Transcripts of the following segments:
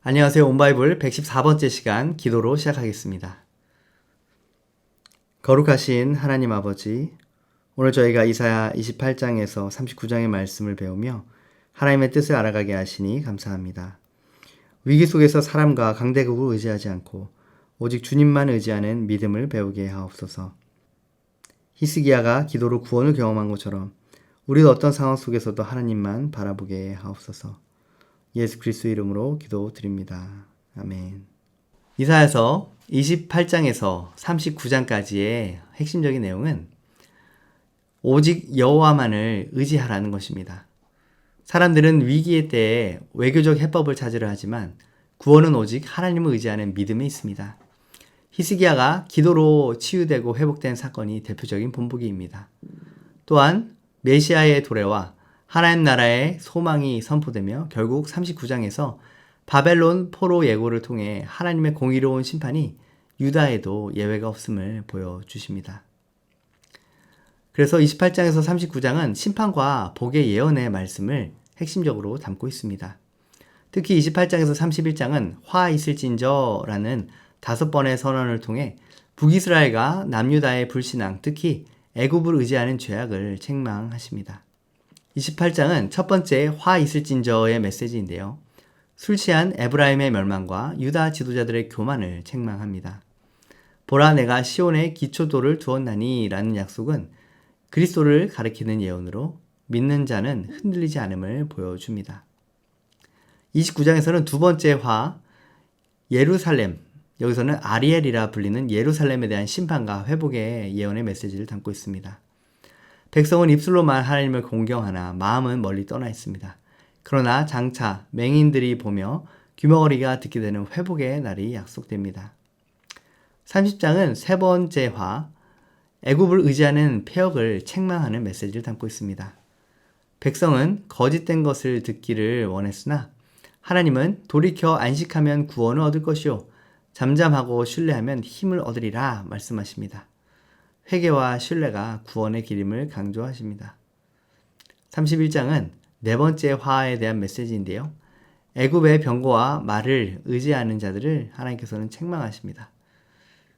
안녕하세요. 온바이블 114번째 시간 기도로 시작하겠습니다. 거룩하신 하나님 아버지, 오늘 저희가 이사야 28장에서 39장의 말씀을 배우며 하나님의 뜻을 알아가게 하시니 감사합니다. 위기 속에서 사람과 강대국을 의지하지 않고 오직 주님만 의지하는 믿음을 배우게 하옵소서. 히스기야가 기도로 구원을 경험한 것처럼 우리도 어떤 상황 속에서도 하나님만 바라보게 하옵소서. 예수 그리스도 이름으로 기도드립니다. 아멘. 이사야서 28장에서 39장까지의 핵심적인 내용은 오직 여호와만을 의지하라는 것입니다. 사람들은 위기의 때에 외교적 해법을 찾으려 하지만 구원은 오직 하나님을 의지하는 믿음에 있습니다. 히스기야가 기도로 치유되고 회복된 사건이 대표적인 본보기입니다. 또한 메시아의 도래와 하나님 나라의 소망이 선포되며 결국 39장에서 바벨론 포로 예고를 통해 하나님의 공의로운 심판이 유다에도 예외가 없음을 보여주십니다. 그래서 28장에서 39장은 심판과 복의 예언의 말씀을 핵심적으로 담고 있습니다. 특히 28장에서 31장은 화 있을진저라는 5번의 선언을 통해 북이스라엘과 남유다의 불신앙, 특히 애굽을 의지하는 죄악을 책망하십니다. 28장은 첫 번째 화 있을진저의 메시지인데요. 술 취한 에브라임의 멸망과 유다 지도자들의 교만을 책망합니다. 보라 내가 시온에 기초돌을 두었나니 라는 약속은 그리스도를 가리키는 예언으로 믿는 자는 흔들리지 않음을 보여줍니다. 29장에서는 두 번째 화 예루살렘, 여기서는 아리엘이라 불리는 예루살렘에 대한 심판과 회복의 예언의 메시지를 담고 있습니다. 백성은 입술로만 하나님을 공경하나 마음은 멀리 떠나 있습니다. 그러나 장차 맹인들이 보며 귀머거리가 듣게 되는 회복의 날이 약속됩니다. 30장은 세 번째 화, 애굽을 의지하는 폐역을 책망하는 메시지를 담고 있습니다. 백성은 거짓된 것을 듣기를 원했으나 하나님은 돌이켜 안식하면 구원을 얻을 것이요 잠잠하고 신뢰하면 힘을 얻으리라 말씀하십니다. 회개와 신뢰가 구원의 길임을 강조하십니다. 31장은 네 번째 화에 대한 메시지인데요. 애굽의 병거와 말을 의지하는 자들을 하나님께서는 책망하십니다.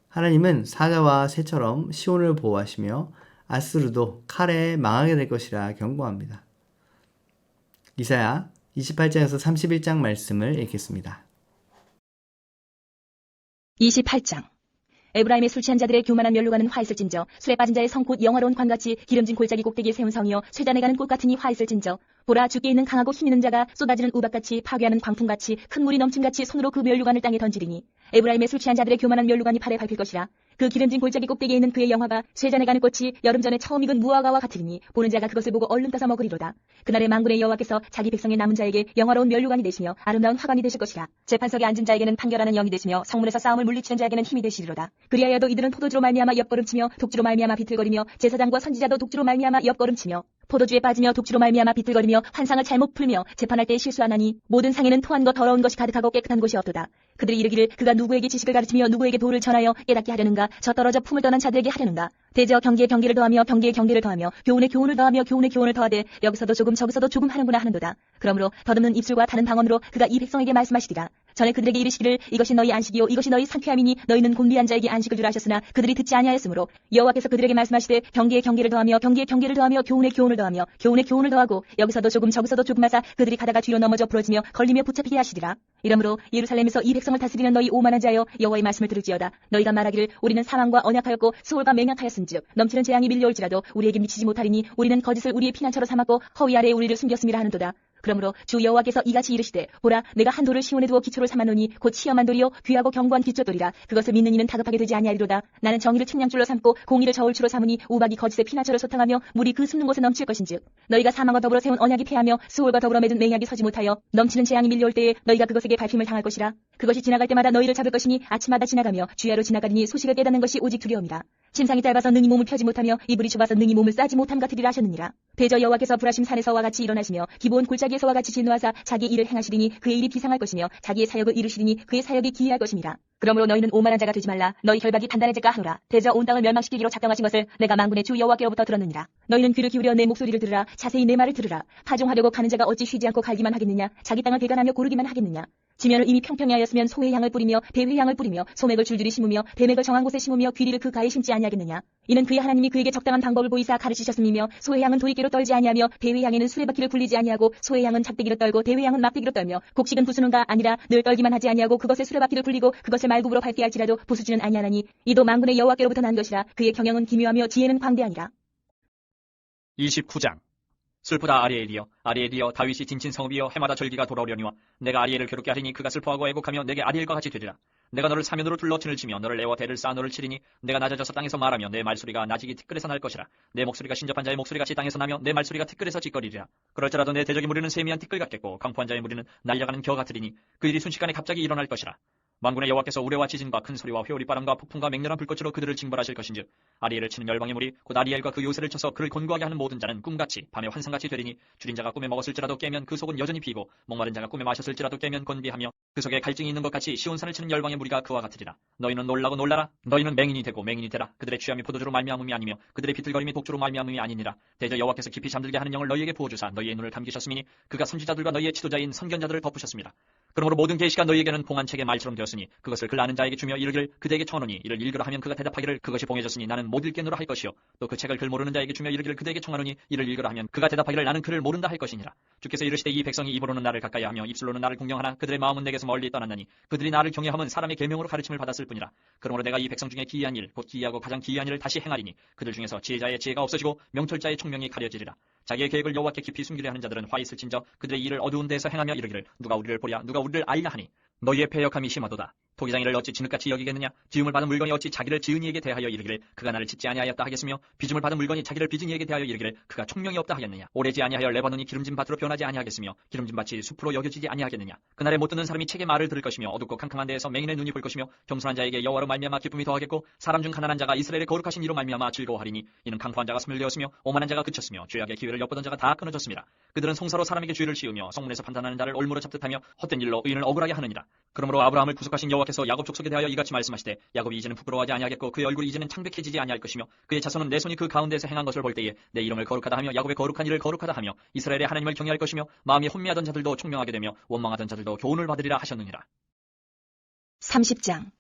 하나님은 사자와 새처럼 시온을 보호하시며 아스루도 칼에 망하게 될 것이라 경고합니다. 이사야 28장에서 31장 말씀을 읽겠습니다. 28장 에브라임의 술 취한 자들의 교만한 면류관은 화 있을진저 술에 빠진 자의 성 곧 영화로운 관같이 기름진 골짜기 꼭대기에 세운 성이여 쇠잔에 가는 꽃 같으니 화 있을진저 보라 주께 있는 강하고 힘 있는 자가 쏟아지는 우박같이 파괴하는 광풍같이 큰 물이 넘침같이 손으로 그 면류관을 땅에 던지리니 에브라임의 술 취한 자들의 교만한 면류관이 발에 밟힐 것이라 그 기름진 골짜기 꼭대기에 있는 그의 영화가 쇠잔에 가는 꽃이 여름 전에 처음 익은 무화과와 같으리니 보는 자가 그것을 보고 얼른 따서 먹으리로다. 그날에 만군의 여호와께서 자기 백성의 남은 자에게 영화로운 면류관이 되시며 아름다운 화관이 되실 것이라. 재판석에 앉은 자에게는 판결하는 영이 되시며 성문에서 싸움을 물리치는 자에게는 힘이 되시리로다. 그리하여도 이들은 포도주로 말미암아 옆걸음치며 독주로 말미암아 비틀거리며 제사장과 선지자도 독주로 말미암아 옆걸음치며 포도주에 빠지며 독주로 말미암아 비틀거리며 환상을 잘못 풀며 재판할 때 실수하나니 모든 상에는 토한 것 더러운 것이 가득하고 깨끗한 곳이 없도다. 그들이 이르기를 그가 누구에게 지식을 가르치며 누구에게 도를 전하여 깨닫게 하려는가. 저 떨어져 품을 떠난 자들에게 하려는가. 대저 경계에 경계를 더하며 경계에 경계를 더하며 교훈에 교훈을 더하며 교훈에 교훈을 더하되 여기서도 조금 저기서도 조금 하는구나 하는도다. 그러므로 더듬는 입술과 다른 방언으로 그가 이 백성에게 말씀하시리라. 전에 그들에게 이르시기를 이것이 너희 안식이요 이것이 너희 상쾌함이니 너희는 곤비한 자에게 안식을 주라 하셨으나 그들이 듣지 아니하였으므로 여호와께서 그들에게 말씀하시되 경계에 경계를 더하며 경계에 경계를 더하며 교훈에 교훈을 더하며 교훈에 교훈을 더하고 여기서도 조금 저기서도 조금 하사 그들이 가다가 뒤로 넘어져 부러지며 걸리며 붙잡히게 하시리라. 이러므로 예루살렘에서 이 백성을 다스리는 너희 오만한 자여 여호와의 말씀을 들을지어다. 너희가 말하기를 우리는 사망과 언약하였고 수월과 맹약하였은즉 넘치는 재앙이 밀려올지라도 우리에게 미치지 못하리니 우리는 거짓을 우리의 피난처로 삼았고 허위 아래에 우리를 숨겼음이라 하는도다. 그러므로 주 여호와께서 이같이 이르시되 보라 내가 한 돌을 시온에 두어 기초를 삼아놓으니 곧 시험한 돌이요 귀하고 견고한 기초돌이라. 그것을 믿는 이는 다급하게 되지 아니하리로다. 나는 정의를 측량줄로 삼고 공의를 저울추로 삼으니 우박이 거짓의 피난처를 소탕하며 물이 그 숨는 곳에 넘칠 것인즉 너희가 사망과 더불어 세운 언약이 패하며 수월과 더불어 맺은 맹약이 서지 못하여 넘치는 재앙이 밀려올 때에 너희가 그것에게 밟힘을 당할 것이라. 그것이 지나갈 때마다 너희를 잡을 것이니 아침마다 지나가며 주야로 지나가리니 소식을 깨닫는 것이 오직 두려움이라. 침상이 짧아서 능히 몸을 펴지 못하며 이불이 좁아서 능히 몸을 싸지 못함 같으리라 하셨느니라. 대저 여호와께서 불하심 산에서와 같이 일어나시며 기브온 골짜기에서와 같이 진노하사 자기 일을 행하시리니 그의 일이 비상할 것이며 자기의 사역을 이루시리니 그의 사역이 기이할 것임이라. 그러므로 너희는 오만한 자가 되지 말라. 너희 결박이 단단해질까 하노라. 대저 온 땅을 멸망시키기로 작정하신 것을 내가 만군의 주 여호와께로부터 들었느니라. 너희는 귀를 기울여 내 목소리를 들으라. 자세히 내 말을 들으라. 파종하려고 가는 자가 어찌 쉬지 않고 갈기만 하겠느냐. 자기 땅을 배관하며 고르기만 하겠느냐. 지면을 이미 평평히 하였으면 소의 향을 뿌리며 배회의 향을 뿌리며 소맥을 줄줄이 심으며 배맥을 정한 곳에 심으며 귀리를 그 가에 심지 아니하겠느냐. 이는 그의 하나님이 그에게 적당한 방법을 보이사 가르치셨음이며 소의 향은 도리깨로 떨지 아니하며 배회의 향에는 수레바퀴를 굴리지 아니하고 소의 향은 작대기로 떨고 배회의 향은 막대기로 떨며 곡식은 부수는가 아니라 늘 떨기만 하지 아니하고 그것에 수레바퀴를 굴리고 그것을 말굽으로 밟게 할지라도 부수지는 아니하나니 이도 만군의 여호와께로부터 난 것이라. 그의 경영은 기묘하며 지혜는 광대하니라. 29장. 슬프다 아리엘이여, 아리엘이여, 다윗이 진친 성읍이여, 해마다 절기가 돌아오려니와 내가 아리엘을 괴롭게 하리니 그가 슬퍼하고 애곡하며 내게 아리엘과 같이 되리라. 내가 너를 사면으로 둘러 진을 치며 너를 애와 대를 쌓아 너를 치리니 내가 낮아져서 땅에서 말하며 내 말소리가 나지기 티끌에서 날 것이라. 내 목소리가 신접한 자의 목소리같이 땅에서 나며 내 말소리가 티끌에서 찌꺼리리라. 그럴지라도 내 대적의 무리는 세미한 티끌 같겠고 강포한 자의 무리는 날려가는 겨 같으리니 그 일이 순식간에 갑자기 일어날 것이라. 만군의 여호와께서 우레와 지진과 큰 소리와 회오리바람과 폭풍과 맹렬한 불꽃으로 그들을 징벌하실 것인즉 아리엘을 치는 열방의 무리 곧 아리엘과 그 요새를 쳐서 그를 곤고하게 하는 모든 자는 꿈같이 밤에 환상같이 되리니 줄인 자가 꿈에 먹었을지라도 깨면 그 속은 여전히 비고 목마른 자가 꿈에 마셨을지라도 깨면 건비하며 그 속에 갈증이 있는 것 같이 시온산을 치는 열방의 무리가 그와 같으리라. 너희는 놀라고 놀라라. 너희는 맹인이 되고 맹인이 되라. 그들의 취함이 포도주로 말미암음이 아니며 그들의 비틀거림이 독주로 말미암음이 아니니라. 대저 여호와께서 깊이 잠들게 하는 영을 너희에게 부어주사 너희의 눈을 감기셨으니 그가 선지자들과 너희의 지도자인 선견자들을 덮으셨습니다. 그러므로 모든 계시가 너희에게는 봉한 책의 말처럼 되었으니 그것을 글 아는 자에게 주며 이르기를 그대에게 청하노니 이를 읽으라 하면 그가 대답하기를 그것이 봉해졌으니 나는 못 읽겠노라 할 것이요 또 그 책을 글 모르는 자에게 주며 이르기를 그대에게 청하노니 이를 읽으라 하면 그가 대답하기를 나는 글을 모른다 할 것이니라. 주께서 이르시되 이 백성이 입으로는 나를 가까이하며 입술로는 나를 공경하나 그들의 마음은 내게서 멀리 떠났나니 그들이 나를 경외함은 사람의 계명으로 가르침을 받았을 뿐이라. 그러므로 내가 이 백성 중에 기이한 일 곧 기이하고 가장 기이한 일을 다시 행하리니 그들 중에서 지혜자의 지혜가 없어지고 명철자의 총명이 가려지리라. 자기의 계획을 여호와께 깊이 숨기려 하는 자들은 화 있을진저 그들의 일을 어두운 데에서 행하며 이르기를 누가 우리를 보랴 누가 우리를 알랴 하니 너희의 패역함이 심하도다. 토기장이를 어찌 진흙같이 여기겠느냐. 지음을 받은 물건이 어찌 자기를 지은 이에게 대하여 이르기를 그가 나를 짓지 아니하였다 하겠으며 빚음을 받은 물건이 자기를 빚은 이에게 대하여 이르기를 그가 총명이 없다 하겠느냐. 오래지 아니하여 레바논이 기름진 밭으로 변하지 아니하겠으며 기름진 밭이 숲으로 여겨지지 아니하겠느냐. 그날에 못 듣는 사람이 책의 말을 들을 것이며 어둡고 캄캄한 데에서 맹인의 눈이 볼 것이며 겸손한 자에게 여호와로 말미암아 기쁨이 더하겠고 사람 중 가난한 자가 이스라엘의 거룩하신 이로 말미암아 즐거워하리니 이는 강포한 자가 스물되었으며 오만한 자가 그쳤으며 죄악의 기회를 엿보던 자가 다 끊어졌습니다. 그들은 송사로 사람에게 죄를 지으며 성문에서 판단하는 자를 올무로 잡듯하며 헛된 일로 의인을 억울하게 하느니라. 그러므로 아브라함을 구속하신 여호와께서 야곱 족속에 대하여 이같이 말씀하시되 야곱이 이제는 부끄러워하지 아니하겠고 그의 얼굴이 이제는 창백해지지 아니할 것이며 그의 자손은 내 손이 그 가운데에서 행한 것을 볼 때에 내 이름을 거룩하다 하며 야곱의 거룩한 일을 거룩하다 하며 이스라엘의 하나님을 경외할 것이며 마음이 혼미하던 자들도 총명하게 되며 원망하던 자들도 교훈을 받으리라 하셨느니라. 30장.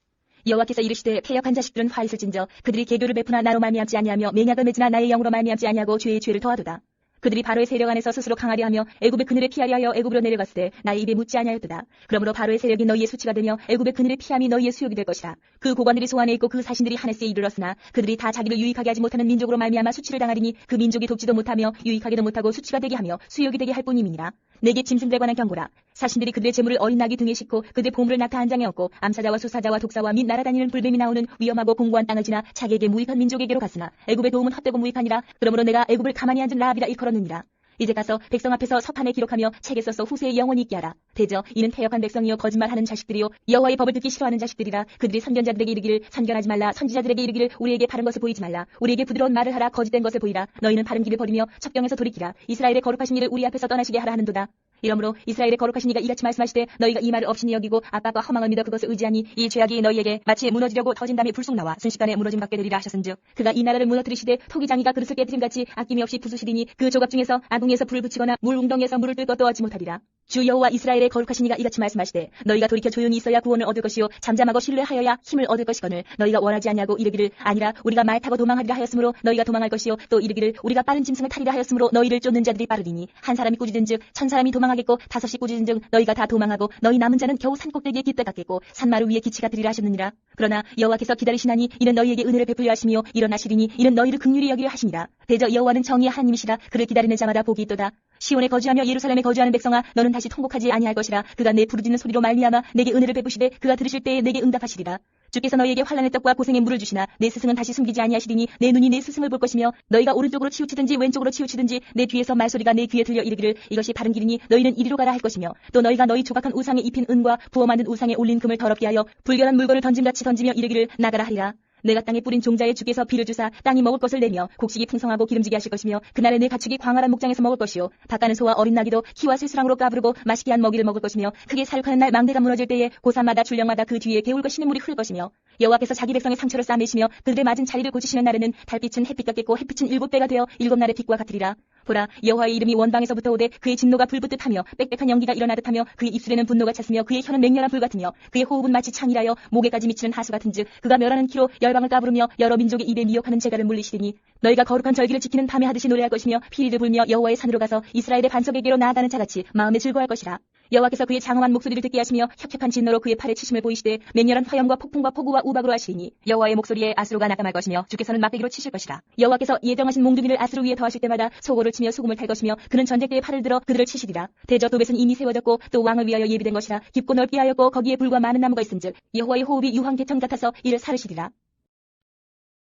여호와께서 이르시되 패역한 자식들은 화 있을진저 그들이 계교를 베푸나 나로 말미암지 아니하며 맹약을 맺으나 나의 영으로 말미암지 아니하고 죄의 죄를 더하도다. 그들이 바로의 세력 안에서 스스로 강하려 하며 애굽의 그늘에 피하려 하여 애굽으로 내려갔을 때 나의 입에 묻지 아니하였도다. 그러므로 바로의 세력이 너희의 수치가 되며 애굽의 그늘에 피함이 너희의 수욕이 될 것이라. 그 고관들이 소안에 있고 그 사신들이 하네스에 이르렀으나 그들이 다 자기를 유익하게 하지 못하는 민족으로 말미암아 수치를 당하리니 그 민족이 돕지도 못하며 유익하게도 못하고 수치가 되게 하며 수욕이 되게 할 뿐임이니라. 내게 짐승들에 관한 경고라. 사신들이 그들의 재물을 어린 낙이 등에 싣고 그들의 보물을 낙타 한 장에 얻고 암사자와 수사자와 독사와 및 날아다니는 불뱀이 나오는 위험하고 공고한 땅을 지나 자기에게 무익한 민족에게로 갔으나 애굽의 도움은 헛되고 무익하니라. 그러므로 내가 애굽을 가만히 앉은 라합이라 일컬었느니라. 이제 가서 백성 앞에서 서판에 기록하며 책에 써서 후세에 영원히 있게 하라. 대저 이는 패역한 백성이요 거짓말하는 자식들이요 여호와의 법을 듣기 싫어하는 자식들이라. 그들이 선견자들에게 이르기를 선견하지 말라. 선지자들에게 이르기를 우리에게 바른 것을 보이지 말라. 우리에게 부드러운 말을 하라. 거짓된 것을 보이라. 너희는 바른 길을 버리며 첩경에서 돌이키라. 이스라엘의 거룩하신 이를 우리 앞에서 떠나시게 하라 하는도다. 이러므로 이스라엘의 거룩하신 이가 이같이 말씀하시되 너희가 이 말을 업신이 여기고 압박과 허망을 믿어 그것을 의지하니 이 죄악이 너희에게 마치 무너지려고 터진 담이 불쑥 나와 순식간에 무너짐 받게 되리라 하셨은즉 그가 이 나라를 무너뜨리시되 토기장이가 그릇을 깨뜨림같이 아낌이 없이 부수시리니 그 조각 중에서 아궁이에서 불을 붙이거나 물 웅덩이에서 물을 뜰 것도 얻지 못하리라. 주 여호와 이스라엘의 거룩하신 이가 이같이 말씀하시되 너희가 돌이켜 조용히 있어야 구원을 얻을 것이요 잠잠하고 신뢰하여야 힘을 얻을 것이거늘 너희가 원하지 아니하고 이르기를 아니라 우리가 말 타고 도망하리라 하였으므로 너희가 도망할 것이요 또 이르기를 우리가 빠른 짐승을 타리라 하였으므로 너희를 쫓는 자들이 빠르리니 한 사람이 꾸짖은즉 1000사람이 도망하겠고 5이 꾸짖은즉 너희가 다 도망하고 너희 남은 자는 겨우 산꼭대기에 깃대 같겠고 산마루 위에 기치가 되리라 하셨느니라. 그러나 여호와께서 기다리시나니 이는 너희에게 은혜를 베풀려 하시며 일어나시리니 이는 너희를 긍휼히 여기려 하시니라. 대저 여호와는 정의의 하나님이시라. 그를 기다리는 자마다 복이 있도다. 시온에 거주하며 예루살렘에 거주하는 백성아 너는 다시 통곡하지 아니할 것이라. 그가 내 부르짖는 소리로 말미암아 내게 은혜를 베푸시되 그가 들으실 때에 내게 응답하시리라. 주께서 너희에게 환난의 떡과 고생의 물을 주시나 내 스승은 다시 숨기지 아니하시리니 내 눈이 내 스승을 볼 것이며 너희가 오른쪽으로 치우치든지 왼쪽으로 치우치든지 내 뒤에서 말소리가 내 귀에 들려 이르기를 이것이 바른 길이니 너희는 이리로 가라 할 것이며 또 너희가 너희 조각한 우상에 입힌 은과 부어 만든 우상에 올린 금을 더럽게 하여 불결한 물건을 던짐같이 던지며 이르기를 나가라 하리라. 내가 땅에 뿌린 종자의 주께서 비를 주사 땅이 먹을 것을 내며 곡식이 풍성하고 기름지게 하실 것이며 그날에 내 가축이 광활한 목장에서 먹을 것이요 밭가는 소와 어린 나귀도 키와 쇠수랑으로 까부르고 맛있게 한 먹이를 먹을 것이며 크게 사육하는 날 망대가 무너질 때에 고산마다 줄령마다 그 뒤에 개울과 시냇물이 흐를 것이며 여호와께서 자기 백성의 상처를 싸매시며 그들의 맞은 자리를 고치시는 날에는 달빛은 햇빛 같겠고 햇빛은 7배가 되어 7날의 빛과 같으리라. 보라, 여호와의 이름이 원방에서부터 오되 그의 진노가 불붙듯 하며 빽빽한 연기가 일어나듯 하며 그의 입술에는 분노가 찼으며 그의 혀는 맹렬한 불 같으며 그의 호흡은 마치 창이라여 목에까지 미치는 하수 같은즉 그가 멸하는 키로 열방을 까부르며 여러 민족의 입에 미혹하는 재갈을 물리시리니 너희가 거룩한 절기를 지키는 밤에 하듯이 노래할 것이며 피리를 불며 여호와의 산으로 가서 이스라엘의 반석에게로 나아가는 자같이 마음에 즐거워할 것이라. 여호와께서 그의 장엄한 목소리를 듣게 하시며 혁혁한 진노로 그의 팔에 치심을 보이시되 맹렬한 화염과 폭풍과 폭우와 우박으로 하시리니 여호와의 목소리에 아수르가 낙감할 것이며 주께서는 막대기로 치실 것이라. 여호와께서 예정하신 몽둥이를 아수르 위에 더하실 때마다 소고를 치며 수금을 탈 것이며 그는 전쟁 때에 팔을 들어 그들을 치시리라. 대저 도벳은 이미 세워졌고 또 왕을 위하여 예비된 것이라. 깊고 넓게 하였고 거기에 불과 많은 나무가 있은즉 여호와의 호흡이 유황 개천 같아서 이를 사르시리라.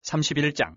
31장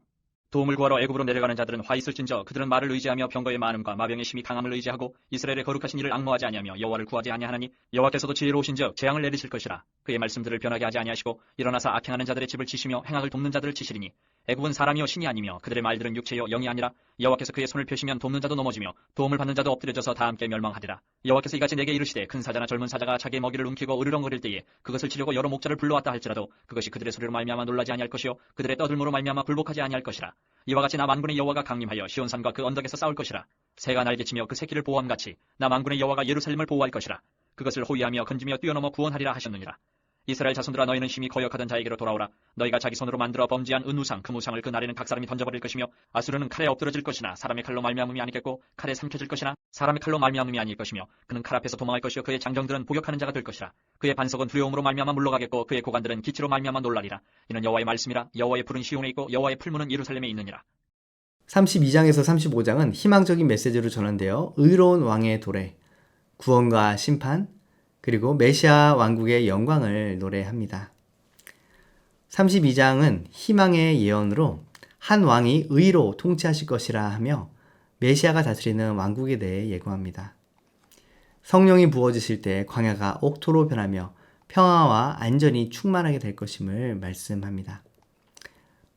도움을 구하러 애굽으로 내려가는 자들은 화 있을진저 그들은 말을 의지하며 병거의 많음과 마병의 심히 강함을 의지하고 이스라엘의 거룩하신 이를 앙모하지 아니하며 여호와를 구하지 아니하나니 여호와께서도 지혜로우신즉 재앙을 내리실 것이라. 그의 말씀들을 변하게 하지 아니하시고 일어나서 악행하는 자들의 집을 치시며 행악을 돕는 자들을 치시리니 애굽은 사람이요 신이 아니며 그들의 말들은 육체요 영이 아니라. 여호와께서 그의 손을 펴시면 돕는 자도 넘어지며 도움을 받는 자도 엎드려져서 다 함께 멸망하리라. 여호와께서 이같이 내게 이르시되 큰 사자나 젊은 사자가 자기의 먹이를 움키고 으르렁거릴 때에 그것을 치려고 여러 목자를 불러왔다 할지라도 그것이 그들의 소리로 말미암아 놀라지 아니할 것이요 그들의 떠들므로 말미암아 굴복하지 아니할 것이라. 이와 같이 나 만군의 여호와가 강림하여 시온산과 그 언덕에서 싸울 것이라. 새가 날개치며 그 새끼를 보호함같이 나 만군의 여호와가 예루살렘을 보호할 것이라. 그것을 호위하며 건지며 뛰어넘어 구원하리라 하셨느니라. 이스라엘 자손들아 너희는 심히 거역하던 자에게로 돌아오라. 너희가 자기 손으로 만들어 범죄한 은우상 금우상을 그 날에는 각 사람이 던져버릴 것이며 아수르는 칼에 엎드러질 것이나 사람의 칼로 말미암음이 아니겠고 칼에 삼켜질 것이나 사람의 칼로 말미암음이 아닐 것이며 그는 칼 앞에서 도망할 것이요 그의 장정들은 복역하는 자가 될 것이라. 그의 반석은 두려움으로 말미암아 물러가겠고 그의 고관들은 기치로 말미암아 놀라리라. 이는 여호와의 말씀이라. 여호와의 불은 시온에 있고 여호와의 풀무는 예루살렘에 있느니라. 32장에서 35장은 희망적인 메시지로 전환되어 의로운 왕의 도래, 구원과 심판, 그리고 메시아 왕국의 영광을 노래합니다. 32장은 희망의 예언으로 한 왕이 의로 통치하실 것이라 하며 메시아가 다스리는 왕국에 대해 예고합니다. 성령이 부어지실 때 광야가 옥토로 변하며 평화와 안전이 충만하게 될 것임을 말씀합니다.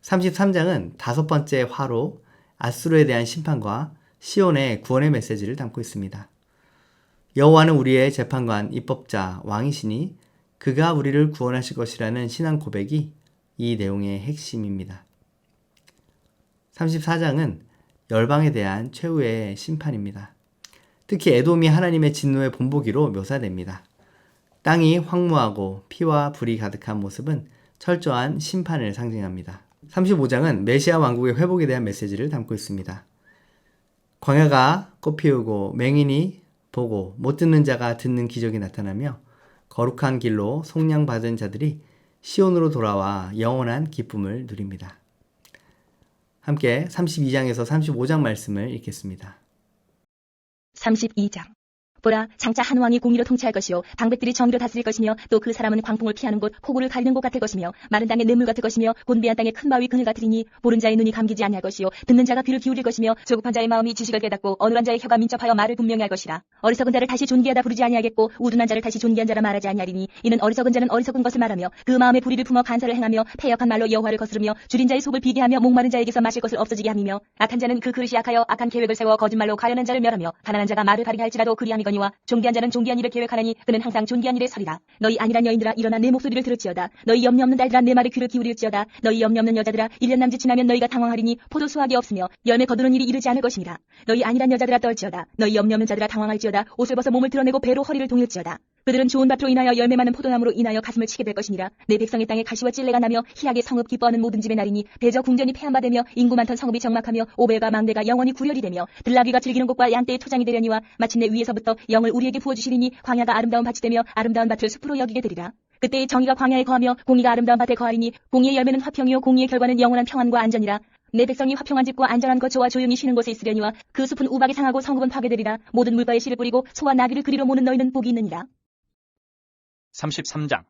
33장은 다섯 번째 화로 아수르에 대한 심판과 시온의 구원의 메시지를 담고 있습니다. 여호와는 우리의 재판관, 입법자, 왕이시니 그가 우리를 구원하실 것이라는 신앙 고백이 이 내용의 핵심입니다. 34장은 열방에 대한 최후의 심판입니다. 특히 에돔이 하나님의 진노의 본보기로 묘사됩니다. 땅이 황무하고 피와 불이 가득한 모습은 철저한 심판을 상징합니다. 35장은 메시아 왕국의 회복에 대한 메시지를 담고 있습니다. 광야가 꽃피우고 맹인이 보고 못 듣는 자가 듣는 기적이 나타나며 거룩한 길로 속량받은 자들이 시온으로 돌아와 영원한 기쁨을 누립니다. 함께 32장에서 35장 말씀을 읽겠습니다. 32장. 보라, 장차 한 왕이 공의로 통치할 것이요 방백들이 정의로 다스릴 것이며 또 그 사람은 광풍을 피하는 곳, 폭우를 가리는 곳 같을 것이며 마른 땅에 냇물 같을 것이며 곤비한 땅에 큰 바위 그늘 같으리니 보는 자의 눈이 감기지 아니할 것이요 듣는 자가 귀를 기울일 것이며 조급한 자의 마음이 지식을 깨닫고 어눌한 자의 혀가 민첩하여 말을 분명히 할 것이라. 어리석은 자를 다시 존귀하다 부르지 아니하겠고 우둔한 자를 다시 존귀한 자라 말하지 아니하리니 이는 어리석은 자는 어리석은 것을 말하며 그 마음에 불의를 품어 간사를 행하며 패역한 말로 여호와를 거스르며 줄인 자의 속을 비게 하며 목마른 자에게서 마실 것을 없어지게 함이며 악한 자는 그 그릇이 약하여 악한 계획을 세워 거짓말로 가련한 자를 멸하며 가난한 자가 말을 가리게 할지라도 그리함이거니와 존귀한 자는 존귀한 일을 계획하나니 그는 항상 존귀한 일에 서리라. 너희 안일한 여인들아 일어나 내 목소리를 들을지어다. 너희 염려 없는 딸들아 내 말에 귀를 기울일지어다. 너희 염려 없는 여자들아 1년 남짓 지나면 너희가 당황하리니 포도 수확이 없으며 열매 거두는 일이 이르지 않을 것이니라. 너희 안일한 여자들아 떨지어다. 너희 염려 없는 자들아 당황할지어다. 옷을 벗어 몸을 드러내고 배로 허리를 동일지어다. 그들은 좋은 밭으로 인하여 열매 많은 포도나무로 인하여 가슴을 치게 될 것이니라. 내 백성의 땅에 가시와 찔레가 나며 희약의 성읍 기뻐하는 모든 집의 날이니 대저 궁전이 폐함바되며 인구 많던 성읍이 적막하며 오벨과 망대가 영원히 구렬이 되며 들나귀가 즐기는 곳과 양떼의 토장이 되려니와 마침내 위에서부터 영을 우리에게 부어주시리니 광야가 아름다운 밭이 되며 아름다운 밭을 숲으로 여기게 되리라. 그때의 정의가 광야에 거하며 공의가 아름다운 밭에 거하리니 공의의 열매는 화평이요 공의의 결과는 영원한 평안과 안전이라. 내 백성이 화평한 집과 안전한 거처와 조용히 쉬는 곳에 있으려니와 그 숲은 우박이 상하고 성읍은 파괴되리라. 모든 물가에 씨를 뿌리고 소와 나귀를 그리로 모는 너희는 복이 있느니라. 33장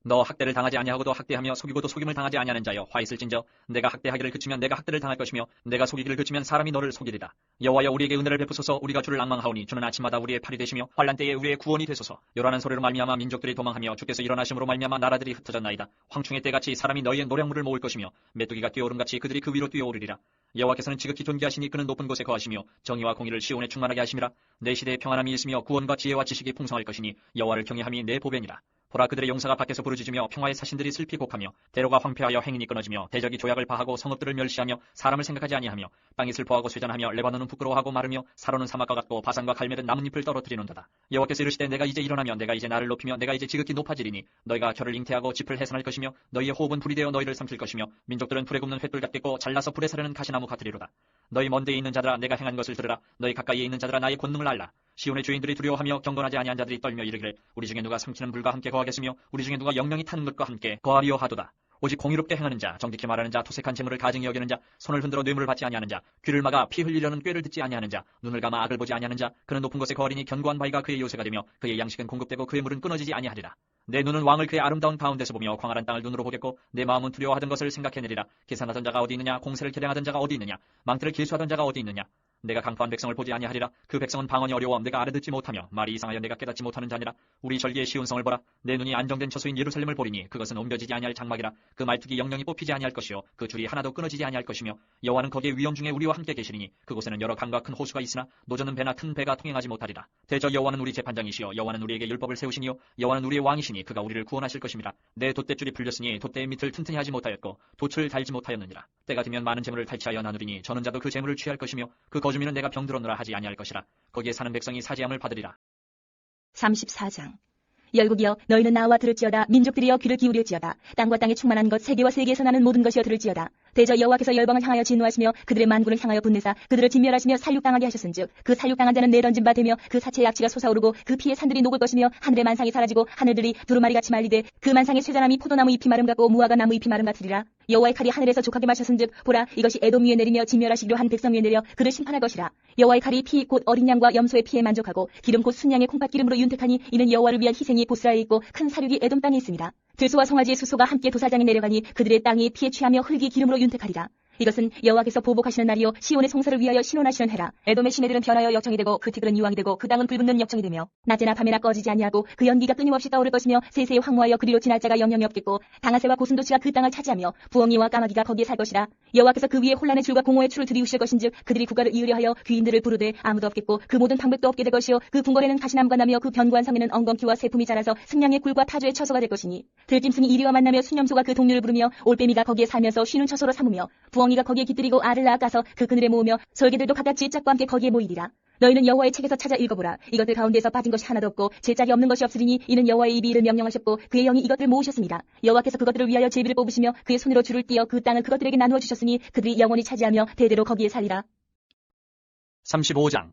너 학대를 당하지 아니하고도 학대하며 속이고도 속임을 당하지 아니하는 자여 화 있을진저 내가 학대하기를 그치면 내가 학대를 당할 것이며 내가 속이기를 그치면 사람이 너를 속이리라. 여호와여 우리에게 은혜를 베푸소서. 우리가 주를 앙망하오니 주는 아침마다 우리의 팔이 되시며 환난 때에 우리의 구원이 되소서. 요란한 소리로 말미암아 민족들이 도망하며 주께서 일어나심으로 말미암아 나라들이 흩어졌나이다. 황충의 때같이 사람이 너희의 노량물을 모을 것이며 메뚜기가 뛰어오름같이 그들이 그 위로 뛰어오르리라. 여호와께서는 지극히 존귀하시니 그는 높은 곳에 거하시며 정의와 공의를 시온에 충만하게 하심이라. 내 시대에 평안함이 있으며 구원과 지혜와 지식이 풍성할 것이니 여호와를 경외함이 내 보배니라. 보라 그들의 용사가 밖에서 부르짖으며 평화의 사신들이 슬피 곡하며 대로가 황폐하여 행인이 끊어지며 대적이 조약을 파하고 성읍들을 멸시하며 사람을 생각하지 아니하며 땅이 슬퍼하고 쇠잔하며 레바논은 부끄러워하고 마르며 사로는 사막과 같고 바산과 갈멜은 나뭇잎을 떨어뜨리는도다. 여호와께서 이르시되 내가 이제 일어나며 내가 이제 나를 높이며 내가 이제 지극히 높아지리니 너희가 결을 잉태하고 짚을 해산할 것이며 너희의 호흡은 불이 되어 너희를 삼킬 것이며 민족들은 불에 굽는 횃불 같겠고 잘라서 불에 사르는 가시나무 같으리로다. 너희 먼 데에 있는 자들아 내가 행한 것을 들으라. 너희 가까이에 있는 자들아 나의 권능을 알라. 시온의 주인들이 두려워하며 경건하지 아니한 자들이 떨며 이르기를 우리 중에 누가 삼키는 불과 함께 거하겠으며 우리 중에 누가 영영이 타는 것과 함께 거하리요 하도다. 오직 공의롭게 행하는 자, 정직히 말하는 자, 토색한 재물을 가증히 여기는 자, 손을 흔들어 뇌물을 받지 아니하는 자, 귀를 막아 피 흘리려는 꾀를 듣지 아니하는 자, 눈을 감아 악을 보지 아니하는 자, 그는 높은 곳에 거하리니 견고한 바위가 그의 요새가 되며 그의 양식은 공급되고 그의 물은 끊어지지 아니하리라. 내 눈은 왕을 그의 아름다운 가운데서 보며 광활한 땅을 눈으로 보겠고 내 마음은 두려워하던 것을 생각해내리라. 계산하던 자가 어디 있느냐, 공세를 계량하던 자가 어디 있느냐, 망태를 계수하던 자가 어디 있느냐. 내가 강포한 백성을 보지 아니하리라. 그 백성은 방언이 어려워 내가 알아듣지 못하며 말이 이상하여 내가 깨닫지 못하는 자니라. 우리 절기의 시온 성을 보라. 내 눈이 안정된 처소인 예루살렘을 보리니 그것은 옮겨지지 아니할 장막이라. 그 말뚝이 영영이 뽑히지 아니할 것이요 그 줄이 하나도 끊어지지 아니할 것이며 여호와는 거기에 위험 중에 우리와 함께 계시리니 그곳에는 여러 강과 큰 호수가 있으나 노저는 배나 큰 배가 통행하지 못하리라. 대저 여호와는 우리 재판장이시여 여호와는 우리에게 율법을 세우시니요 여호와는 우리의 왕이시니 그가 우리를 구원하실 것입니다. 내 돛대줄이 풀렸으니 돛대의 밑을 튼튼히 하지 못하였고 돛을 달지 못하였느니라. 때가 되면 많은 재물을 탈취하여 나누리니 저는 자도 그 재물을 취할 것이며 그 거주민은 내가 병들었노라 하지 아니할 것이라. 거기에 사는 백성이 사지함을 받으리라. 34장. 열국이여 너희는 나와 들을지어다. 민족들이여 귀를 기울일지어다. 땅과 땅에 충만한 것 세계와 세계에서 나는 모든 것이여 들을지어다. 대저 여호와께서 열방을 향하여 진노하시며 그들의 만군을 향하여 분내사 그들을 진멸하시며 살육당하게 하셨은즉 그 살육당한 자는 내던진 바 되며 그 사체의 악취가 솟아오르고 그 피의 산들이 녹을 것이며 하늘의 만상이 사라지고 하늘들이 두루마리같이 말리되 그 만상의 쇠잔함이 포도나무 잎이 마름 같고 무화과 나무 잎이 마름 같으리라. 여호와의 칼이 하늘에서 족하게 마셨은즉 보라 이것이 에돔 위에 내리며 진멸하시기로 한 백성 위에 내려 그를 심판할 것이라. 여호와의 칼이 피 곧 어린 양과 염소의 피에 만족하고 기름 곧 순양의 콩팥 기름으로 윤택하니 이는 여호와를 위한 희생이 보스라에 있고 큰 사륙이 에돔 땅에 있습니다. 들소와 송아지의 수소가 함께 도사장에 내려가니 그들의 땅이 피에 취하며 흙이 기름으로 윤택하리라. 이것은 여호와께서 보복하시는 날이요 시온의 송사를 위하여 신원하시는 해라. 에돔의 시내들은 변하여 역정이 되고 그 티끌은 유황이 되고 그 땅은 불붙는 역정이 되며 낮에나 밤에나 꺼지지 아니하고 그 연기가 끊임없이 떠오를 것이며 세세에 황무하여 그리로 지날 자가 영영이 없겠고 당아새와 고슴도치가 그 땅을 차지하며 부엉이와 까마귀가 거기에 살 것이라. 여호와께서 그 위에 혼란의 줄과 공허의 줄을 들이우실 것인즉 그들이 국가를 이으려 하여 귀인들을 부르되 아무도 없겠고 그 모든 방백도 없게 될 것이요 그 궁궐에는 가시나무가 나며 그 견고한 성에는 엉겅퀴와 새품이 자라서 승냥의 굴과 타조의 처소가 될 것이니 들짐승이 이리와 만나며 수념소가 그 동류를 부르며 올빼미가 거기에 살면서 쉬는 처소로 삼으며 부엉이가 거기에 깃들이고 알을 낳아가서 그 그늘에 모으며 설개들도 각각 질짝과 함께 거기에 모이리라. 너희는 여호와의 책에서 찾아 읽어보라. 이것들 가운데서 빠진 것이 하나도 없고 질짝이 없는 것이 없으리니 이는 여호와의 입이 이를 명령하셨고 그의 영이 이것들을 모으셨습니다. 여호와께서 그것들을 위하여 제비를 뽑으시며 그의 손으로 줄을 띄어 그 땅을 그것들에게 나누어 주셨으니 그들이 영원히 차지하며 대대로 거기에 살리라. 35장.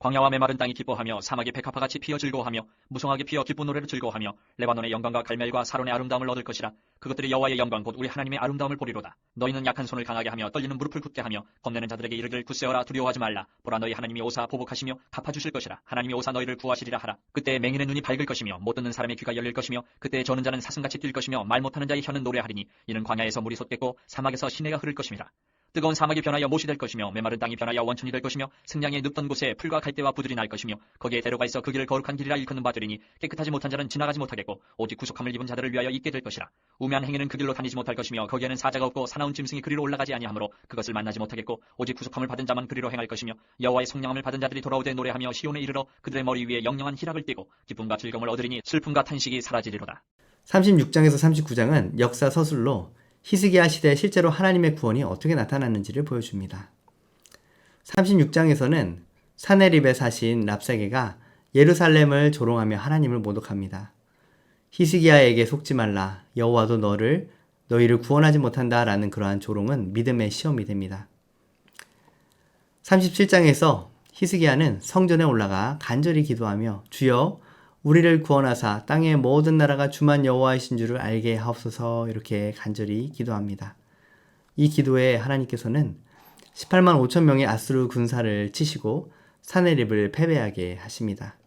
광야와 메마른 땅이 기뻐하며 사막이 백합화같이 피어 즐거워하며 무성하게 피어 기쁜 노래로 즐거워하며 레바논의 영광과 갈멜과 사론의 아름다움을 얻을 것이라. 그것들이 여호와의 영광 곧 우리 하나님의 아름다움을 보리로다. 너희는 약한 손을 강하게 하며 떨리는 무릎을 굳게 하며 겁내는 자들에게 이르기를 굳세어라 두려워하지 말라. 보라 너희 하나님이 오사 보복하시며 갚아주실 것이라. 하나님이 오사 너희를 구하시리라 하라. 그때 맹인의 눈이 밝을 것이며 못 듣는 사람의 귀가 열릴 것이며 그때 저는 자는 사슴같이 뛸 것이며 말 못하는 자의 혀는 노래하리니 이는 광야에서 물이 솟겠고 사막에서 시내가 흐를 것임이라. 뜨거운 사막이 변하여 못이 될 것이며 메마른 땅이 변하여 원천이 될 것이며 승냥이 눕던 곳에 풀과 갈대와 부들이 날 것이며 거기에 대로가 있어 그 길을 거룩한 길이라 일컫는 바되리니 깨끗하지 못한 자는 지나가지 못하겠고 오직 구속함을 입은 자들을 위하여 있게 될 것이라. 우매한 행위는 그 길로 다니지 못할 것이며 거기에는 사자가 없고 사나운 짐승이 그리로 올라가지 아니하므로 그것을 만나지 못하겠고 오직 구속함을 받은 자만 그리로 행할 것이며 여호와의 성령함을 받은 자들이 돌아오되 노래하며 시온에 이르러 그들의 머리 위에 영영한 희락을 띠고 기쁨과 즐거움을 얻으리니 슬픔과 탄식이 사라지리로다. 36장에서 39장은 역사 서술로 히스기야 시대에 실제로 하나님의 구원이 어떻게 나타났는지를 보여줍니다. 36장에서는 사네립에 사신 랍사게가 예루살렘을 조롱하며 하나님을 모독합니다. 히스기야에게 속지 말라. 여호와도 너희를 구원하지 못한다 라는 그러한 조롱은 믿음의 시험이 됩니다. 37장에서 히스기야는 성전에 올라가 간절히 기도하며 주여 우리를 구원하사 땅의 모든 나라가 주만 여호와이신 줄을 알게 하옵소서 이렇게 간절히 기도합니다. 이 기도에 하나님께서는 18만 5천 명의 아수르 군사를 치시고 사네립을 패배하게 하십니다.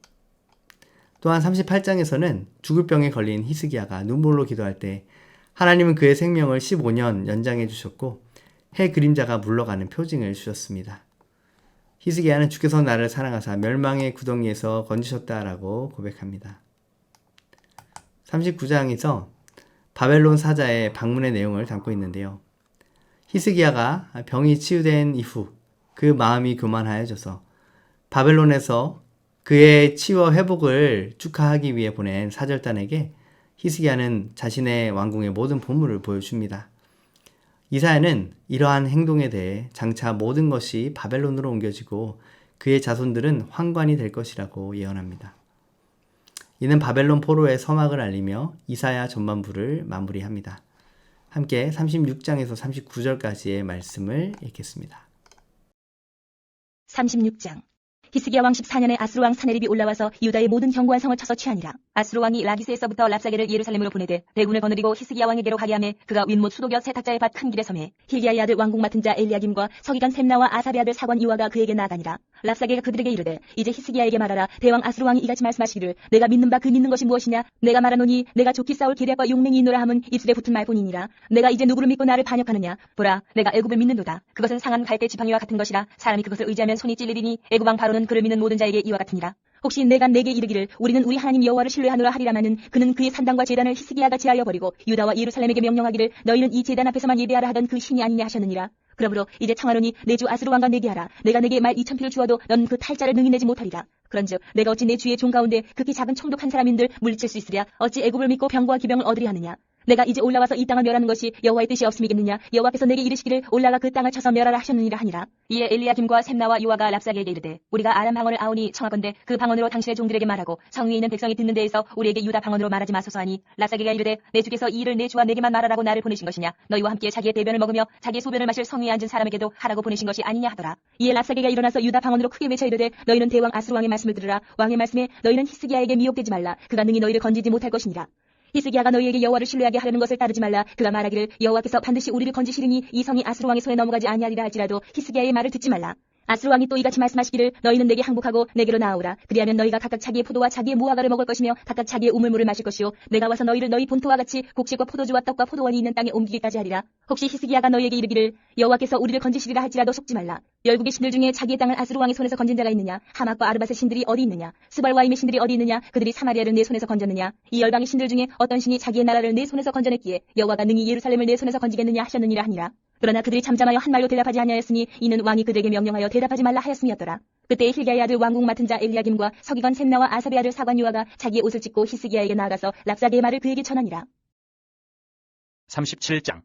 또한 38장에서는 죽을 병에 걸린 히스기야가 눈물로 기도할 때 하나님은 그의 생명을 15년 연장해 주셨고 해 그림자가 물러가는 표징을 주셨습니다. 히스기야는 주께서 나를 사랑하사 멸망의 구덩이에서 건지셨다라고 고백합니다. 39장에서 바벨론 사자의 방문의 내용을 담고 있는데요. 히스기야가 병이 치유된 이후 그 마음이 교만하여져서 바벨론에서 그의 치유 회복을 축하하기 위해 보낸 사절단에게 히스기야는 자신의 왕궁의 모든 보물을 보여줍니다. 이사야는 이러한 행동에 대해 장차 모든 것이 바벨론으로 옮겨지고 그의 자손들은 황관이 될 것이라고 예언합니다. 이는 바벨론 포로의 서막을 알리며 이사야 전반부를 마무리합니다. 함께 36장에서 39절까지의 말씀을 읽겠습니다. 36장. 히스기야 왕 14년에 아수르 왕 사네립이 올라와서 유다의 모든 견고한 성을 쳐서 취하니라. 아수르 왕이 라기스에서부터 랍사게를 예루살렘으로 보내되 대군을 거느리고 히스기야 왕에게로 가게 하매 그가 윗못 수도곁 세탁자의 밭 큰 길에 섬에 힐기야의 아들 왕궁 맡은 자 엘리야김과 서기관 셈나와 아사베 아들 사관 이와가 그에게 나아가니라. 랍사게가 그들에게 이르되 이제 히스기야에게 말하라. 대왕 아수르 왕이 이같이 말씀하시기를 내가 믿는 바 그 믿는 것이 무엇이냐. 내가 말하노니 내가 좋게 싸울 기략과 용맹이 있노라 함은 입술에 붙은 말뿐이니라. 내가 이제 누구를 믿고 나를 반역하느냐. 보라 내가 애굽을 믿는도다. 그것은 상한 갈대 지팡이와 같은 것이라. 사람이 그것을 의지하면 손이 찔리리니 애굽 왕 바로는 그를 믿는 모든 자에게 이와 같으니라. 혹시 내가 내게 이르기를 우리는 우리 하나님 여호와를 신뢰하노라 하리라마는 그는 그의 산당과 제단을 히스기야가 제하여 버리고 유다와 예루살렘에게 명령하기를 너희는 이 제단 앞에서만 예배하라 하던 그 신이 아니냐 하셨느니라. 그러므로 이제 청하노니 내 주 아수르 왕과 내게 하라. 내가 내게 말 2,000필을 주어도 넌 그 탈자를 능히 내지 못하리라. 그런즉 내가 어찌 내 주의 종 가운데 극히 작은 총독한 사람인들 물리칠 수 있으랴. 어찌 애굽을 믿고 병과 기병을 얻으리 하느냐. 내가 이제 올라와서 이 땅을 멸하는 것이 여호와의 뜻이 없음이겠느냐. 여호와께서 내게 이르시기를 올라가 그 땅을 쳐서 멸하라 하셨느니라 하니라. 이에 엘리야김과 셈나와 요아가 랍사게에게 이르되 우리가 아람 방언을 아오니 청하건대 그 방언으로 당신의 종들에게 말하고 성 위에 있는 백성이 듣는 데에서 우리에게 유다 방언으로 말하지 마소서 하니 랍사게가 이르되 내 주께서 이 일을 내 주와 내게만 말하라고 나를 보내신 것이냐. 너희와 함께 자기의 대변을 먹으며 자기의 소변을 마실 성 위에 앉은 사람에게도 하라고 보내신 것이 아니냐 하더라. 이에 랍사게가 일어나서 유다 방언으로 크게 외쳐 이르되 너희는 대왕 아수르 왕의 말씀을 들으라. 왕의 말씀에 너희는 히스기야에게 미혹되지 말라. 그가 능히 너희를 건지지 못할 것이니라. 히스기야가 너희에게 여호와를 신뢰하게 하려는 것을 따르지 말라. 그가 말하기를 여호와께서 반드시 우리를 건지시리니 이 성이 아수르 왕의 손에 넘어가지 아니하리라 할지라도 히스기야의 말을 듣지 말라. 아수르 왕이 또 이같이 말씀하시기를 너희는 내게 항복하고 내게로 나아오라. 그리하면 너희가 각각 자기의 포도와 자기의 무화과를 먹을 것이며 각각 자기의 우물물을 마실 것이요 내가 와서 너희를 너희 본토와 같이 곡식과 포도주와 떡과 포도원이 있는 땅에 옮기기까지 하리라. 혹시 히스기야가 너희에게 이르기를 여호와께서 우리를 건지시리라 할지라도 속지 말라. 열국의 신들 중에 자기의 땅을 아수르 왕의 손에서 건진 자가 있느냐. 하막과 아르밧의 신들이 어디 있느냐. 스발와임의 신들이 어디 있느냐. 그들이 사마리아를 내 손에서 건졌느냐. 이 열방의 신들 중에 어떤 신이 자기의 나라를 내 손에서 건져냈기에 여호와가 능히 예루살렘을 내 손에서 건지겠느냐 하셨느니라 하니라. 그러나 그들이 잠잠하여 한 말로 대답하지 아니하였으니 이는 왕이 그들에게 명령하여 대답하지 말라 하였음이었더라. 그때 힐기야의 아들 왕궁 맡은 자 엘리야김과 서기관 셈나와 아사베 아들 사관 요아가 자기의 옷을 찢고 히스기야에게 나아가서 랍사게의 말을 그에게 전하니라. 37장.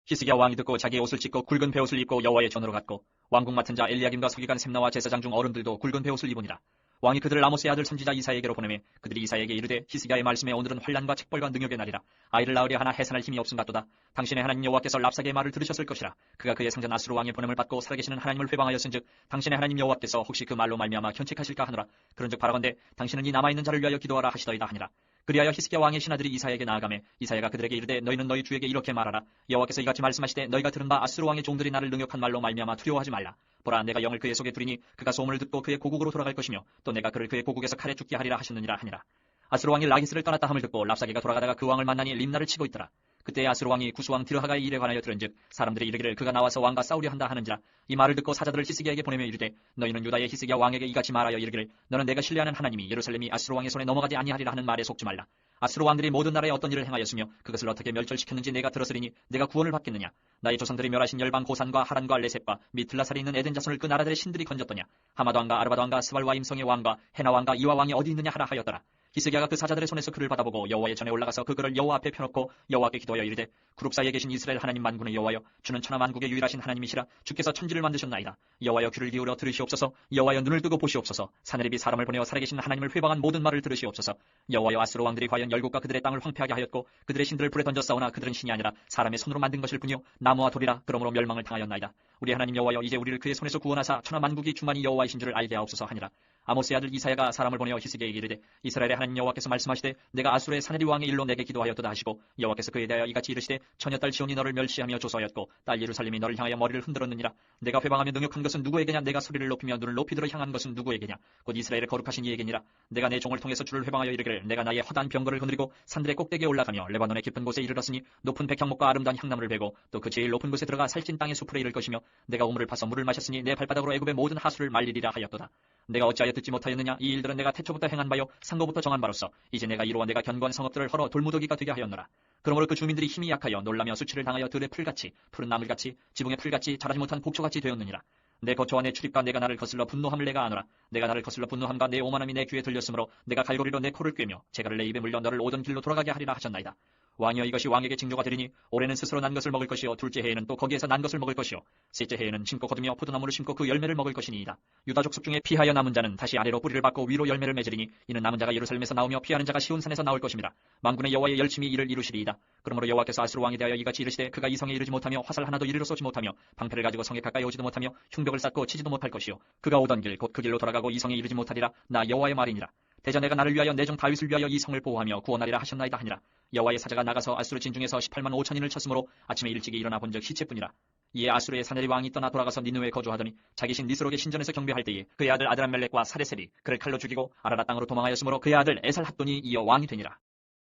히스기야 왕이 듣고 자기의 옷을 찢고 굵은 베옷을 입고 여호와의 전으로 갔고 왕궁 맡은 자 엘리야김과 서기관 셈나와 제사장 중 어른들도 굵은 베옷을 입으니라. 왕이 그들을 아모스의 아들 선지자 이사야에게로 보내매 그들이 이사야에게 이르되 히스기야의 말씀에 오늘은 환난과 책벌과 능욕의 날이라. 아이를 낳으려 하나 해산할 힘이 없음 같도다. 당신의 하나님 여호와께서 랍사게의 말을 들으셨을 것이라. 그가 그의 상전 아수르 왕의 보냄을 받고 살아계시는 하나님을 회방하였은즉 당신의 하나님 여호와께서 혹시 그 말로 말미암아 견책하실까 하노라. 그런즉 바라건대 당신은 이 남아있는 자를 위하여 기도하라 하시더이다 하니라. 그리하여 히스기야 왕의 신하들이 이사야에게 나아가매 이사야가 그들에게 이르되 너희는 너희 주에게 이렇게 말하라. 여호와께서 이같이 말씀하시되 너희가 들은 바 아수르 왕의 종들이 나를 능욕한 말로 말미암아 두려워하지 말라. 보라 내가 영을 그의 속에 두리니 그가 소문을 듣고 그의 고국으로 돌아갈 것이며 또 내가 그를 그의 고국에서 칼에 죽게 하리라 하셨느니라 하니라. 아수르 왕이 라기스를 떠났다 함을 듣고 랍사게가 돌아가다가 그 왕을 만나니 림나를 치고 있더라. 그때 아수르 왕이 구스왕 디르하가의 일에 관하여 들은즉 사람들이 이르기를 그가 나와서 왕과 싸우려 한다 하는지라. 이 말을 듣고 사자들을 히스기야에게 보내며 이르되 너희는 유다의 히스기야 왕에게 이같이 말하여 이르기를 너는 내가 신뢰하는 하나님이 예루살렘이 아수르 왕의 손에 넘어가지 아니하리라 하는 말에 속지 말라. 아수르 왕들이 모든 나라에 어떤 일을 행하였으며 그것을 어떻게 멸절시켰는지 내가 들었으리니 내가 구원을 받겠느냐. 나의 조상들이 멸하신 열방 고산과 하란과 레셋과 미틀라살이 있는 에덴 자손을 그 나라들의 신들이 건졌더냐. 하마도 왕과 아르바도 왕과 스발와 임성의 왕과 헤나 왕과 이와 왕이 어디 있느냐 하라 하였더라. 히스기야가 그 사자들의 손에서 그를 받아보고 여호와의 전에 올라가서 그 글을 여호와 앞에 펴놓고 여호와께 기도하여 이르되 구룹 사이에 계신 이스라엘 하나님 만군의 여호와여 주는 천하 만국의 유일하신 하나님이시라. 주께서 천지를 만드셨나이다. 여호와여 귀를 기울여 들으시옵소서. 여호와여 눈을 뜨고 보시옵소서. 사내립이 사람을 보내어 살아계신 하나님을 회방한 모든 말을 들으시옵소서. 여호와여 아수르 왕들이 과연 열국과 그들의 땅을 황폐하게 하였고 그들의 신들을 불에 던져 싸우나 그들은 신이 아니라 사람의 손으로 만든 것일 뿐이요 나무와 돌이라. 그러므로 멸망을 당하였나이다. 우리 하나님 여호와여 이제 우리를 그의 손에서 구원하사 천하 만국이 충만히 여호와이신 줄을 알게 하옵소서 하니라. 아모스의 아들 이사야가 사람을 보내어 히스기야에게 이르되 이스라엘의 하나님 여호와께서 말씀하시되 내가 아수르의 사네립 왕의 일로 내게 기도하였도다 하시고 여호와께서 그에 대하여 이같이 이르시되 처녀딸 시온이 너를 멸시하며 조소하였고 딸 예루살렘이 너를 향하여 머리를 흔들었느니라. 내가 회방하며 능욕한 것은 누구에게냐. 내가 소리를 높이며 눈을 높이 들어 향한 것은 누구에게냐. 곧 이스라엘의 거룩하신 이에게니라. 내가 내 종을 통해서 주를 회방하여 이르기를 내가 나의 허다한 병거를 거느리고 산들의 꼭대기에 올라가며 레바논의 깊은 곳에 이르렀으니 높은 백향목과 아름다운 향나무를 베고 또 그 제일 높은 곳에 들어가 살찐 땅의 숲으로 이를 것이며 내가 우물을 파서 물을 마셨으니 내 발바닥으로 애굽의 모든 하수를 말리리라 하였도다. 내가 어찌하여 듣지 못하였느냐. 이 일들은 내가 태초부터 행한 바요 상고부터 정한 바로서 이제 내가 이루어 내가 견고한 성읍들을 헐어 돌무더기가 되게 하였노라. 그러므로 그 주민들이 힘이 약하여 놀라며 수치를 당하여 들의 풀같이 푸른 나물같이 지붕의 풀같이 자라지 못한 곡초같이 되었느니라. 내 거처와 내 출입과 내가 나를 거슬러 분노함을 내가 아노라. 내가 나를 거슬러 분노함과 내 오만함이 내 귀에 들렸으므로 내가 갈고리로 내 코를 꿰며 재갈을 내 입에 물려 너를 오던 길로 돌아가게 하리라 하셨나이다. 왕이여 이것이 왕에게 징조가 되리니 올해는 스스로 난 것을 먹을 것이요 둘째 해에는 또 거기에서 난 것을 먹을 것이요 셋째 해에는 심고 거두며 포도나무를 심고 그 열매를 먹을 것이니이다. 유다 족속 중에 피하여 남은 자는 다시 아래로 뿌리를 받고 위로 열매를 맺으리니 이는 남은 자가 예루살렘에서 나오며 피하는 자가 시온산에서 나올 것임이라. 만군의 여호와의 열심히 이를 이루시리이다. 그러므로 여호와께서 아수르 왕에 대하여 이같이 이르시되 그가 이 성에 이르지 못하며 화살 하나도 이리로 쏘지 못하며 방패를 가지고 성에 가까이 오지도 못하며 흉벽을 쌓고 치지도 못할 것이요 그가 오던 길 곧 그 길로 돌아가고 이 성에 이르지 못하리라. 나 여호와의 말이니라. 대저 내가 나를 위하여 내 종 다윗을 위하여 이 성을 보호하며 구원하리라 하셨나이다 하니라. 여호와의 사자가 나가서 아수르 진중에서 18만 5천인을 쳤으므로 아침에 일찍이 일어나 본즉 시체뿐이라. 이에 아수르의 사내리 왕이 떠나 돌아가서 니느웨에 거주하더니 자기 신 니스록의 신전에서 경배할 때에 그의 아들 아드람멜렉과 사레셀이 그를 칼로 죽이고 아라라 땅으로 도망하였으므로 그의 아들 에살핫돈이 이어 왕이 되니라.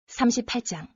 38장.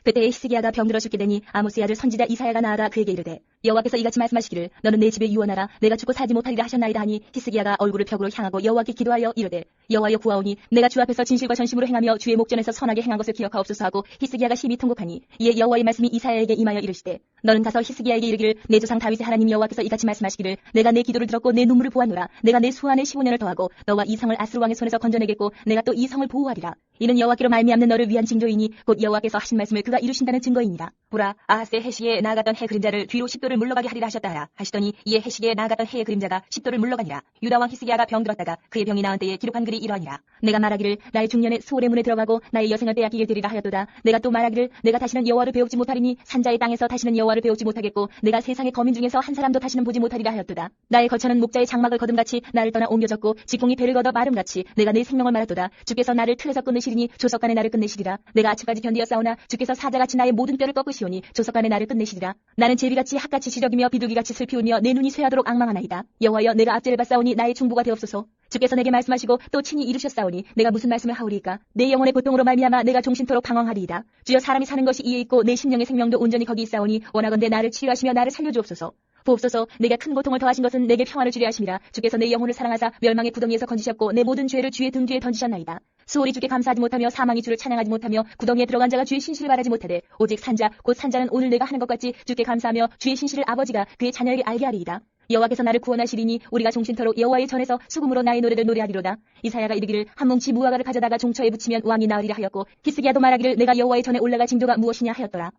그때 히스기야가 병들어 죽게 되니 아모스의 아들 선지자 이사야가 나아가 그에게 이르되 여호와께서 이같이 말씀하시기를 너는 내 집에 유언하라. 내가 죽고 살지 못하리라 하셨나이다 하니 히스기야가 얼굴을 벽으로 향하고 여호와께 기도하여 이르되 여호와여 구하오니 내가 주 앞에서 진실과 전심으로 행하며 주의 목전에서 선하게 행한 것을 기억하옵소서 하고 히스기야가 심히 통곡하니 이에 여호와의 말씀이 이사야에게 임하여 이르시되 너는 가서 히스기야에게 이르기를 내 조상 다윗의 하나님 여호와께서 이같이 말씀하시기를 내가 내 기도를 들었고 내 눈물을 보았노라. 내가 내 수완에 15년을 더하고 너와 이 성을 아수르 왕의 손에서 건져내겠고 내가 또 이 성을 보호하리라. 이는 여호와께로 말미암는 너를 위한 징조이니 곧 여호와께서 하신 말씀을 그가 이루신다는 증거이니라. 보라 아하스의 해시기에 나아갔던 해 그림자를 뒤로 10도를 물러가게 하리라 하셨다 하라 하시더니 이에 해시기에 나아갔던 해의 그림자가 10도를 물러가니라. 유다 왕 히스기야가 병들었다가 그의 병이 나은 때에 기록한 글이 이러하니라. 내가 말하기를 나의 중년에 수월의 문에 들어가고 나의 여생을 빼앗기게 되리라 하였도다. 내가 또 말하기를 내가 다시는 여호와를 배우지 못하리니 산자의 땅에서 다시는 여호와를 배우지 못하겠고 내가 세상의 거민 중에서 한 사람도 다시는 보지 못하리라 하였도다. 나의 거처는 목자의 장막을 거둠같이 나를 떠나 옮겨졌고 직공이 배를 걷어 마름같이 내가 내 생명을 말았도다. 주께서 나를 틀에서 끊으시리니 조석간에 나를 끝내시리라. 내가 아침까지 견디었사오나 주께서 사자같이 나의 모든 뼈를 꺾으시오니 조석간에 나를 끝내시리라. 나는 제비같이 학같이 시적이며 비둘기같이 슬피 울며 내 눈이 쇠하도록 앙망하나이다. 여호와여 내가 압제를 받사오니 나의 중보가 되옵소서. 주께서 내게 말씀하시고 또 친히 이루셨사오니 내가 무슨 말씀을 하오리까. 내 영혼의 고통으로 말미암아 내가 종신토록 방황하리이다. 주여 사람이 사는 것이 이에 있고 내 심령의 생명도 온전히 거기 있사오니 원하건대 나를 치유하시며 나를 살려주옵소서. 보옵소서 내게 큰 고통을 더하신 것은 내게 평안을 주려 하심이라. 주께서 내 영혼을 사랑하사 멸망의 구덩이에서 건지셨고 내 모든 죄를 주의 등 뒤에 던지셨나이다. 수월이 주께 감사하지 못하며 사망이 주를 찬양하지 못하며 구덩이에 들어간 자가 주의 신실을 바라지 못하되 오직 산자 곧 산자는 오늘 내가 하는 것 같이 주께 감사하며 주의 신실을 아버지가 그의 자녀에게 알게 하리이다. 여호와께서 나를 구원하시리니 우리가 종신토록 여호와의 전에서 수금으로 나의 노래를 노래하리로다. 이사야가 이르기를 한 뭉치 무화과를 가져다가 종처에 붙이면 왕이 나으리라 하였고 히스기야도 말하기를 내가 여호와의 전에 올라갈 징조가 무엇이냐 하였더라.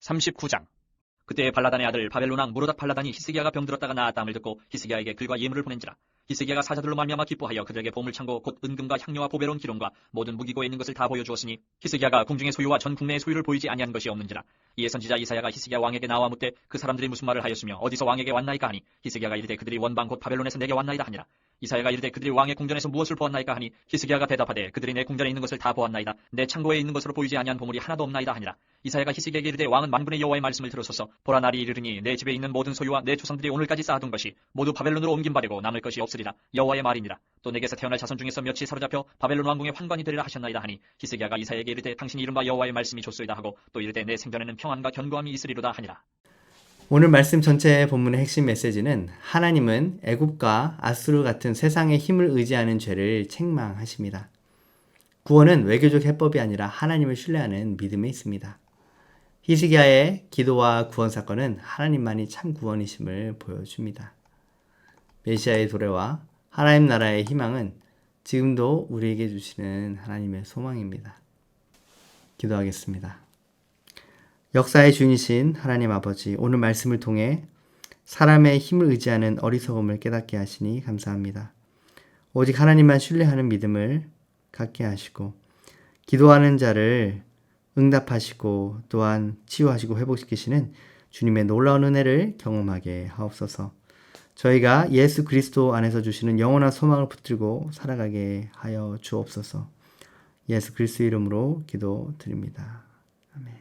39장. 그때 발라단의 아들 바벨론 왕 무로닥 발라단이 히스기야가 병들었다가 나았다함을 듣고 히스기야에게 글과 예물을 보낸지라. 히스기야가 사자들로 말미암아 기뻐하여 그들에게 보물창고 곧 은금과 향료와 보배로운 기름과 모든 무기고에 있는 것을 다 보여주었으니 히스기야가 궁중의 소유와 전 국내의 소유를 보이지 아니한 것이 없는지라. 이에 선지자 이사야가 히스기야 왕에게 나와 묻되 그 사람들이 무슨 말을 하였으며 어디서 왕에게 왔나이까 하니 히스기야가 이르되 그들이 원방 곧 바벨론에서 내게 왔나이다 하니라. 이사야가 이르되 그들이 왕의 궁전에서 무엇을 보았나이까 하니 히스기야가 대답하되 그들이 내 궁전에 있는 것을 다 보았나이다. 내 창고에 있는 것으로 보이지 아니한 보물이 하나도 없나이다 하니라. 이사야가 히스기야에게 이르되 왕은 만군의 여호와의 말씀을 들으소서. 보라 날이 이르르니 내 집에 있는 모든 소유와 내 조상들이 오늘까지 쌓아둔 것이 모두 바벨론으로 옮긴 바되고 남을 것이 없으리라. 여호와의 말이니라. 또 내게서 태어날 자손 중에서 몇이 사로잡혀 바벨론 왕궁의 환관이 되리라 하셨나이다 하니 히스기야가 이사야에게 이르되 당신이 이른바 여호와의 말씀이 좋소이다 하고 또 이르되 내 생전에는 평안과 견고함이 있으리로다 하니라. 오늘 말씀 전체 본문의 핵심 메시지는 하나님은 애굽과 아수르 같은 세상의 힘을 의지하는 죄를 책망하십니다. 구원은 외교적 해법이 아니라 하나님을 신뢰하는 믿음에 있습니다. 히스기야의 기도와 구원 사건은 하나님만이 참 구원이심을 보여줍니다. 메시아의 도래와 하나님 나라의 희망은 지금도 우리에게 주시는 하나님의 소망입니다. 기도하겠습니다. 역사의 주인이신 하나님 아버지, 오늘 말씀을 통해 사람의 힘을 의지하는 어리석음을 깨닫게 하시니 감사합니다. 오직 하나님만 신뢰하는 믿음을 갖게 하시고 기도하는 자를 응답하시고 또한 치유하시고 회복시키시는 주님의 놀라운 은혜를 경험하게 하옵소서. 저희가 예수 그리스도 안에서 주시는 영원한 소망을 붙들고 살아가게 하여 주옵소서. 예수 그리스도 이름으로 기도드립니다. 아멘.